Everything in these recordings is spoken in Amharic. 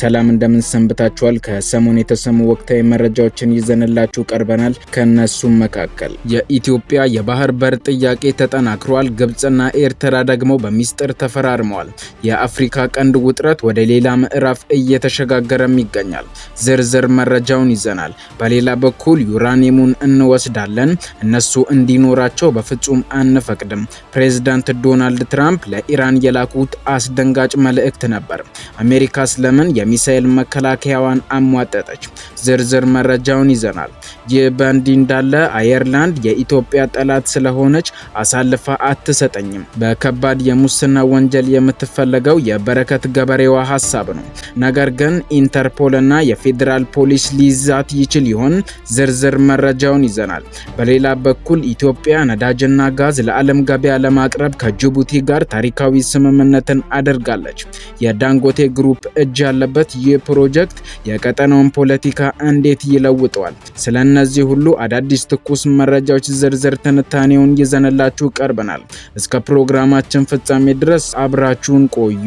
ሰላም እንደምን ሰንብታችኋል? ከሰሞኑ የተሰሙ ወቅታዊ መረጃዎችን ይዘንላችሁ ቀርበናል። ከነሱም መካከል የኢትዮጵያ የባህር በር ጥያቄ ተጠናክሯል። ግብጽና ኤርትራ ደግሞ በሚስጥር ተፈራርመዋል። የአፍሪካ ቀንድ ውጥረት ወደ ሌላ ምዕራፍ እየተሸጋገረም ይገኛል። ዝርዝር መረጃውን ይዘናል። በሌላ በኩል ዩራኒየሙን እንወስዳለን፣ እነሱ እንዲኖራቸው በፍጹም አንፈቅድም። ፕሬዝዳንት ዶናልድ ትራምፕ ለኢራን የላኩት አስደንጋጭ መልእክት ነበር። አሜሪካ ስለምን የሚሳኤል መከላከያዋን አሟጠጠች? ዝርዝር መረጃውን ይዘናል። ይህ በእንዲህ እንዳለ አየርላንድ የኢትዮጵያ ጠላት ስለሆነች አሳልፋ አትሰጠኝም። በከባድ የሙስና ወንጀል የምትፈለገው የበረከት ገበሬዋ ሀሳብ ነው። ነገር ግን ኢንተርፖልና የፌዴራል ፖሊስ ሊይዛት ይችል ይሆን? ዝርዝር መረጃውን ይዘናል። በሌላ በኩል ኢትዮጵያ ነዳጅና ጋዝ ለዓለም ገበያ ለማቅረብ ከጅቡቲ ጋር ታሪካዊ ስምምነትን አድርጋለች። የዳንጎቴ ግሩፕ እጅ ያለበት ይህ ፕሮጀክት የቀጠናውን ፖለቲካ እንዴት ይለውጠዋል? ስለነዚህ ሁሉ አዳዲስ ትኩስ መረጃዎች ዝርዝር ትንታኔውን ይዘንላችሁ ቀርበናል። እስከ ፕሮግራማችን ፍጻሜ ድረስ አብራችሁን ቆዩ።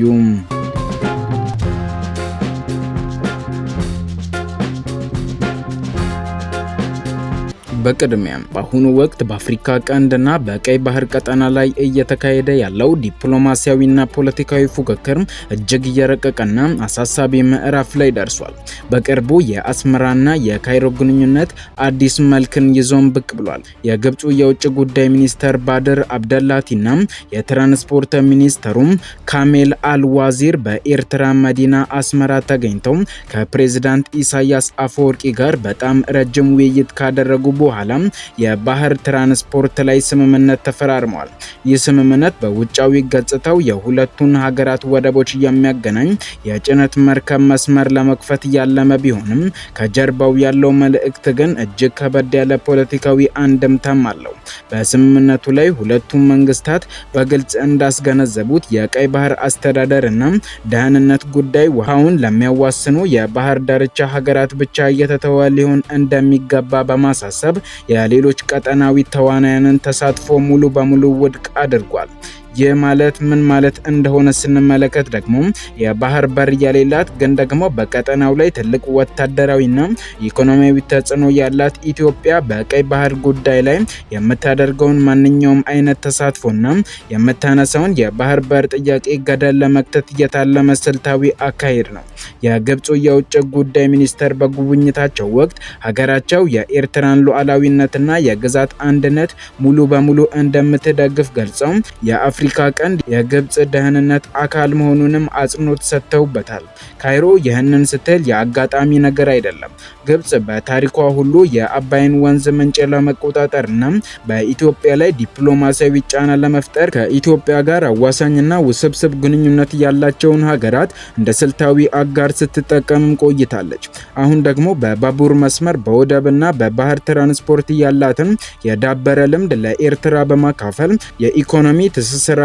በቅድሚያም በአሁኑ ወቅት በአፍሪካ ቀንድና በቀይ ባህር ቀጠና ላይ እየተካሄደ ያለው ዲፕሎማሲያዊና ፖለቲካዊ ፉክክር እጅግ እየረቀቀና አሳሳቢ ምዕራፍ ላይ ደርሷል። በቅርቡ የአስመራና የካይሮ ግንኙነት አዲስ መልክን ይዞም ብቅ ብሏል። የግብፁ የውጭ ጉዳይ ሚኒስተር ባድር አብደላቲና የትራንስፖርት ሚኒስተሩም ካሜል አልዋዚር በኤርትራ መዲና አስመራ ተገኝተው ከፕሬዝዳንት ኢሳያስ አፈወርቂ ጋር በጣም ረጅም ውይይት ካደረጉ በኋላ የባህር ትራንስፖርት ላይ ስምምነት ተፈራርመዋል። ይህ ስምምነት በውጫዊ ገጽታው የሁለቱን ሀገራት ወደቦች የሚያገናኝ የጭነት መርከብ መስመር ለመክፈት ያለመ ቢሆንም ከጀርባው ያለው መልእክት ግን እጅግ ከበድ ያለ ፖለቲካዊ አንድምታም አለው። በስምምነቱ ላይ ሁለቱም መንግስታት በግልጽ እንዳስገነዘቡት የቀይ ባህር አስተዳደርና ደህንነት ጉዳይ ውሃውን ለሚያዋስኑ የባህር ዳርቻ ሀገራት ብቻ እየተተወ ሊሆን እንደሚገባ በማሳሰብ የሌሎች ቀጠናዊ ተዋናያንን ተሳትፎ ሙሉ በሙሉ ውድቅ አድርጓል። ይህ ማለት ምን ማለት እንደሆነ ስንመለከት ደግሞ የባህር በር የሌላት ግን ደግሞ በቀጠናው ላይ ትልቅ ወታደራዊና ኢኮኖሚያዊ ተጽዕኖ ያላት ኢትዮጵያ በቀይ ባህር ጉዳይ ላይ የምታደርገውን ማንኛውም አይነት ተሳትፎና የምታነሳውን የባህር በር ጥያቄ ገደል ለመክተት የታለመ ስልታዊ አካሄድ ነው። የግብፁ የውጭ ጉዳይ ሚኒስተር በጉብኝታቸው ወቅት ሀገራቸው የኤርትራን ሉዓላዊነትና የግዛት አንድነት ሙሉ በሙሉ እንደምትደግፍ ገልጸው የአፍሪካ ቀንድ የግብፅ ደህንነት አካል መሆኑንም አጽንኦት ሰጥተውበታል። ካይሮ ይህንን ስትል የአጋጣሚ ነገር አይደለም። ግብፅ በታሪኳ ሁሉ የአባይን ወንዝ ምንጭ ለመቆጣጠርና በኢትዮጵያ ላይ ዲፕሎማሲያዊ ጫና ለመፍጠር ከኢትዮጵያ ጋር አዋሳኝና ውስብስብ ግንኙነት ያላቸውን ሀገራት እንደ ስልታዊ አጋር ስትጠቀምም ቆይታለች። አሁን ደግሞ በባቡር መስመር በወደብና በባህር ትራንስፖርት ያላትን የዳበረ ልምድ ለኤርትራ በማካፈል የኢኮኖሚ ትስስራቸውን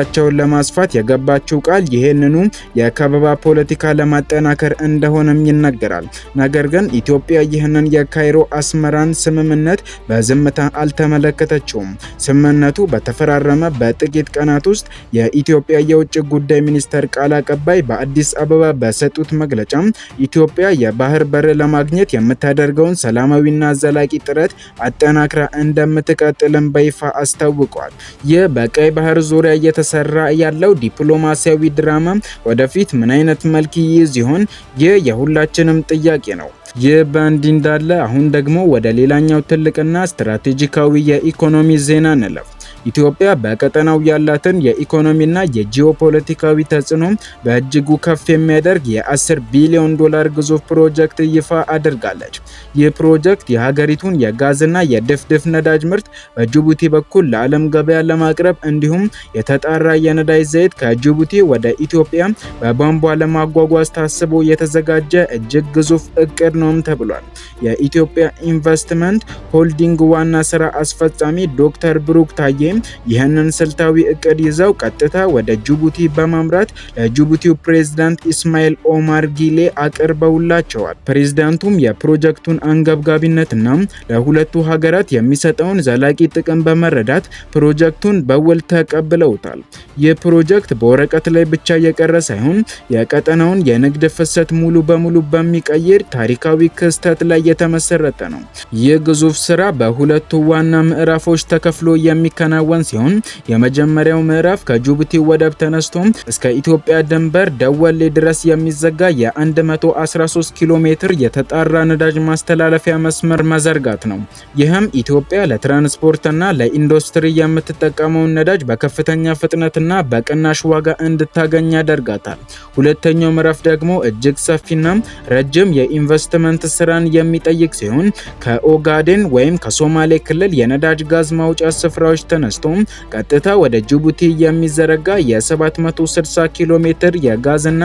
ለማስፋት የገባችው ቃል ይሄንኑ የከበባ ፖለቲካ ለማጠናከር እንደሆነም ይነገራል። ነገር ግን ኢትዮጵያ ይህንን የካይሮ አስመራን ስምምነት በዝምታ አልተመለከተችውም። ስምምነቱ በተፈራረመ በጥቂት ቀናት ውስጥ የኢትዮጵያ የውጭ ጉዳይ ሚኒስተር ቃል አቀባይ በአዲስ አበባ በሰጡት መግለጫ ኢትዮጵያ የባህር በር ለማግኘት የምታደርገውን ሰላማዊና ዘላቂ ጥረት አጠናክራ እንደምትቀጥልም በይፋ አስታውቀዋል። ይህ በቀይ ባህር ዙሪያ እየተሰራ ያለው ዲፕሎማሲያዊ ድራማ ወደፊት ምን አይነት መልክ ይይዝ ይሆን? ይህ የሁላችንም ጥያቄ ነው። ይህ በእንዲህ እንዳለ አሁን ደግሞ ወደ ሌላኛው ትልቅና ስትራቴጂካዊ የኢኮኖሚ ዜና እንለፍ። ኢትዮጵያ በቀጠናው ያላትን የኢኮኖሚና የጂኦፖለቲካዊ ተጽዕኖ በእጅጉ ከፍ የሚያደርግ የ10 ቢሊዮን ዶላር ግዙፍ ፕሮጀክት ይፋ አድርጋለች። ይህ ፕሮጀክት የሀገሪቱን የጋዝና የድፍድፍ ነዳጅ ምርት በጅቡቲ በኩል ለዓለም ገበያ ለማቅረብ እንዲሁም የተጣራ የነዳጅ ዘይት ከጅቡቲ ወደ ኢትዮጵያ በቧንቧ ለማጓጓዝ ታስቦ የተዘጋጀ እጅግ ግዙፍ እቅድ ነውም ተብሏል። የኢትዮጵያ ኢንቨስትመንት ሆልዲንግ ዋና ስራ አስፈጻሚ ዶክተር ብሩክ ታዬ ይህንን ስልታዊ እቅድ ይዘው ቀጥታ ወደ ጅቡቲ በማምራት ለጅቡቲው ፕሬዝዳንት ኢስማኤል ኦማር ጊሌ አቅርበውላቸዋል። ፕሬዝዳንቱም የፕሮጀክቱን አንገብጋቢነትና ለሁለቱ ሀገራት የሚሰጠውን ዘላቂ ጥቅም በመረዳት ፕሮጀክቱን በውል ተቀብለውታል። ይህ ፕሮጀክት በወረቀት ላይ ብቻ የቀረ ሳይሆን የቀጠናውን የንግድ ፍሰት ሙሉ በሙሉ በሚቀይር ታሪካዊ ክስተት ላይ የተመሰረተ ነው። ይህ ግዙፍ ስራ በሁለቱ ዋና ምዕራፎች ተከፍሎ የሚከናወን ሲሆን የመጀመሪያው ምዕራፍ ከጅቡቲ ወደብ ተነስቶ እስከ ኢትዮጵያ ድንበር ደወሌ ድረስ የሚዘጋ የ113 ኪሎ ሜትር የተጣራ ነዳጅ ማስተላለፊያ መስመር መዘርጋት ነው። ይህም ኢትዮጵያ ለትራንስፖርትና ለኢንዱስትሪ የምትጠቀመውን ነዳጅ በከፍተኛ ፍጥነትና በቅናሽ ዋጋ እንድታገኝ ያደርጋታል። ሁለተኛው ምዕራፍ ደግሞ እጅግ ሰፊና ረጅም የኢንቨስትመንት ስራን የሚጠይቅ ሲሆን ከኦጋዴን ወይም ከሶማሌ ክልል የነዳጅ ጋዝ ማውጫ ስፍራዎች ተነስቶ ቀጥታ ወደ ጅቡቲ የሚዘረጋ የ760 ኪሎ ሜትር የጋዝና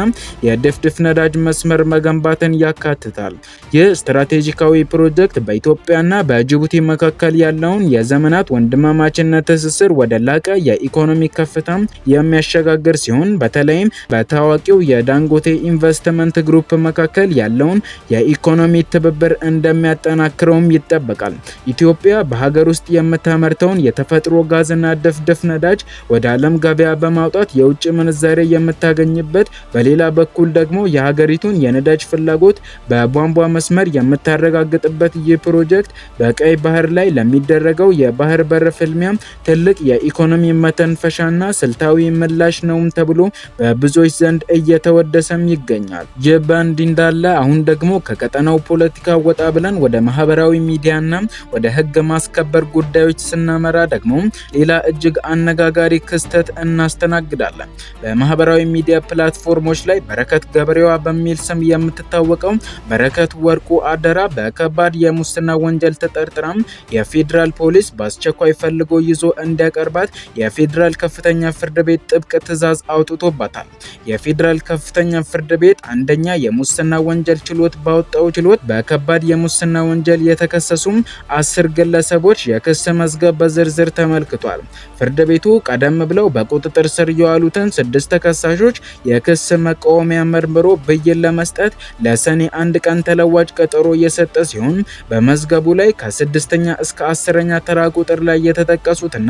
የድፍድፍ ነዳጅ መስመር መገንባትን ያካትታል። ይህ ስትራቴጂካዊ ፕሮጀክት በኢትዮጵያና በጅቡቲ መካከል ያለውን የዘመናት ወንድማማችነት ትስስር ወደ ላቀ የኢኮኖሚ ከፍታ የሚያሸጋግር ሲሆን በተለይም በታዋቂው የዳንጎቴ ኢንቨስትመንት ግሩፕ መካከል ያለውን የኢኮኖሚ ትብብር እንደሚያጠናክረውም ይጠበቃል። ኢትዮጵያ በሀገር ውስጥ የምታመርተውን የተፈጥሮ ጋዝና ድፍድፍ ነዳጅ ወደ ዓለም ገበያ በማውጣት የውጭ ምንዛሬ የምታገኝበት፣ በሌላ በኩል ደግሞ የሀገሪቱን የነዳጅ ፍላጎት በቧንቧ መስመር የምታረጋግጥበት ይህ ፕሮጀክት በቀይ ባህር ላይ ለሚደረገው የባህር በር ፍልሚያ ትልቅ የኢኮኖሚ መተንፈሻና ስልታዊ ምላሽ ነውም ተብሎ በብዙዎች ዘንድ እየተወደሰም ይገኛል። ይህ በእንዲህ እንዳለ አሁን ደግሞ ከቀጠናው ፖለቲካ ወጣ ብለን ወደ ማህበራዊ ሚዲያና ወደ ህግ ማስከበር ጉዳዮች ስናመራ ደግሞ ሌላ እጅግ አነጋጋሪ ክስተት እናስተናግዳለን። በማህበራዊ ሚዲያ ፕላትፎርሞች ላይ በረከት ገበሬዋ በሚል ስም የምትታወቀው በረከት ወርቁ አደራ በከባድ የሙስና ወንጀል ተጠርጥራ የፌዴራል ፖሊስ በአስቸኳይ ፈልጎ ይዞ እንዲያቀርባት የፌዴራል ከፍተኛ ፍርድ ቤት ጥብቅ ትዕዛዝ አውጥቶባታል። የፌዴራል ከፍተኛ ፍርድ ቤት አንደኛ የሙስና ወንጀል ችሎት ባወጣው ችሎት በከባድ የሙስና ወንጀል የተከሰሱ 10 ግለሰቦች የክስ መዝገብ በዝርዝር ተመልክቷል። ፍርድ ቤቱ ቀደም ብለው በቁጥጥር ስር የዋሉትን 6 ተከሳሾች የክስ መቃወሚያ መርምሮ ብይን ለመስጠት ለሰኔ 1 ቀን ተለዋጭ ቀጠሮ የሰጠ ሲሆን በመዝገቡ ላይ ከ6ኛ እስከ 10ኛ ተራ ቁጥር ላይ የተጠቀሱትና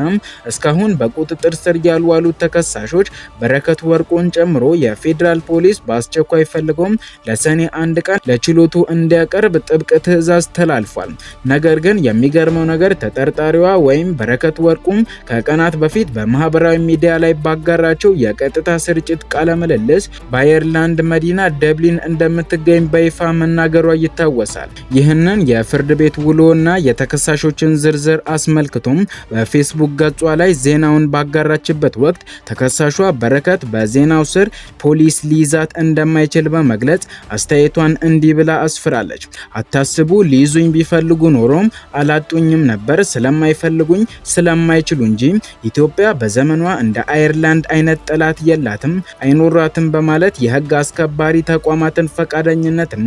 እስካሁን በቁጥጥር ስር ያልዋሉት ተከሳሾች በረከት ወርቁን ጨምሮ የፌዴራል ፖሊስ በአስቸኳይ ፈልጎም ለሰኔ 1 ቀን ለችሎቱ እንዲያቀርብ ጥብቅ ትዕዛዝ ተላልፏል። ነገር ግን የሚገርመው ነገር ተጠርጣሪዋ ወይም በረከት ወርቁም ከቀናት በፊት በማህበራዊ ሚዲያ ላይ ባጋራቸው የቀጥታ ስርጭት ቃለ ምልልስ በአየርላንድ መዲና ደብሊን እንደምትገኝ በይፋ መናገሯ ይታወሳል። ይህንን የፍርድ ቤት ውሎና የተከሳሾችን ዝርዝር አስመልክቶም በፌስቡክ ገጿ ላይ ዜናውን ባጋራችበት ወቅት ተከሳሿ በረከት በዜናው ስር ፖሊስ ሊይዛት እንደማይችል በመግለጽ አስተያየቷን እንዲህ ብላ አስፍራለች። አታስቡ፣ ሊይዙኝ ቢፈልጉ ኖሮም አላጡኝም ነበር፣ ስለማይፈልጉኝ ስለማይችሉ እንጂ ኢትዮጵያ በዘመኗ እንደ አየርላንድ አይነት ጠላት የላትም አይኖራትም በማለት የህግ አስከባሪ ተቋማትን ፈቃደኝነትና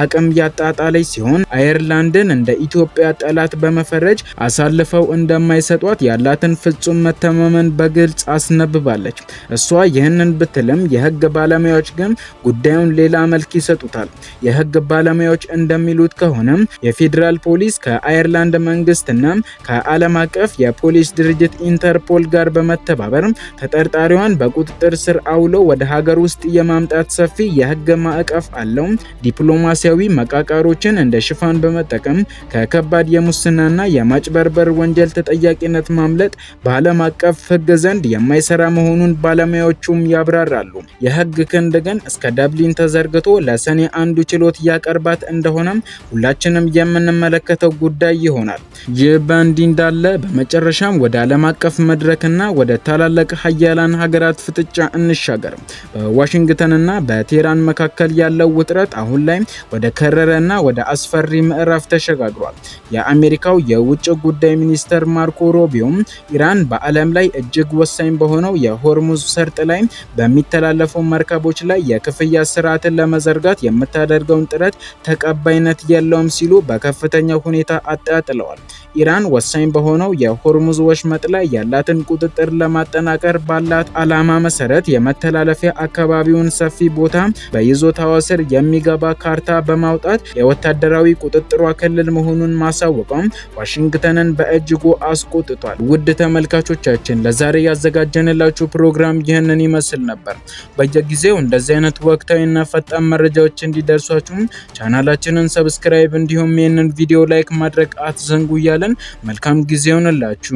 አቅም ያጣጣለች ሲሆን አየርላንድን እንደ ኢትዮጵያ ጠላት በመፈረጅ አሳልፈው እንደማይሰጧት ያላትን ፍጹም መተማመን በግልጽ አስነብባለች። እሷ ይህንን ብትልም የህግ ባለሙያዎች ግን ጉዳዩን ሌላ መልክ ይሰጡታል። የህግ ባለሙያዎች እንደሚሉት ከሆነ የፌዴራል ፖሊስ ከአየርላንድ መንግስትና ከዓለም አቀፍ የፖሊስ ድርጅት ኢንተርፖል ጋር በመተባበር ተጠርጣሪዋን በቁጥጥር ስር አውሎ ወደ ሀገር ውስጥ የማምጣት ሰፊ የህግ ማዕቀፍ አለው። ዲፕሎማሲያዊ መቃቃሮችን እንደ ሽፋን በመጠቀም ከከባድ የሙስናና የማጭበርበር ወንጀል ተጠያቂነት ማምለጥ በዓለም አቀፍ ህግ ዘንድ የማይሰራ መሆኑን ባለሙያዎቹም ያብራራሉ። የህግ ክንድ ግን እስከ ደብሊን ተዘርግቶ ለሰኔ 1 ችሎት ያቀርባት እንደሆነ ሁላችንም የምንመለከተው ጉዳይ ይሆናል። ይህ በእንዲህ እንዳለ በመጨረሻም ወደ ዓለም አቀፍ መድረክና ወደ ታላላቅ ሀያላን ሀገራት ፍጥጫ እንሻገር። በዋሽንግተንና በቴህራን መካከል ያለው ውጥረት አሁን ላይ ወደ ከረረና ወደ አስፈሪ ምዕራፍ ተሸጋግሯል። የአሜሪካው የውጭ ጉዳይ ሚኒስተር ማርኮ ሩቢዮም ኢራን በዓለም ላይ እጅግ ወሳኝ በሆነው የሆርሙዝ ሰርጥ ላይ በሚተላለፉ መርከቦች ላይ የክፍያ ስርዓትን ለመዘርጋት የምታደርገውን ጥረት ተቀባይነት የለውም ሲሉ በከፍተኛ ሁኔታ አጣጥለዋል። ኢራን ወሳኝ በሆነው የሆርሙዝ ወሽመጥ ላይ ያላትን ቁጥጥር ለማጠናከር ባላት ዓላማ መሰረት የመተላለፊያ አካባቢውን ሰፊ ቦታ በይዞታዋ ስር የሚገባ ካርታ በማውጣት የወታደራዊ ቁጥጥሯ ክልል መሆኑን ማሳወቋም ዋሽንግተንን በእጅጉ አስቆጥቷል። ውድ ተመልካቾቻችን ለዛሬ ያዘጋጀንላችሁ ፕሮግራም ይህንን ይመስል ነበር። በየጊዜው እንደዚህ አይነት ወቅታዊና ፈጣን መረጃዎች እንዲደርሷችሁ ቻናላችንን ሰብስክራይብ እንዲሁም ይህንን ቪዲዮ ላይክ ማድረግ አትዘንጉ እያለን መልካም ጊዜ ይሁንላችሁ።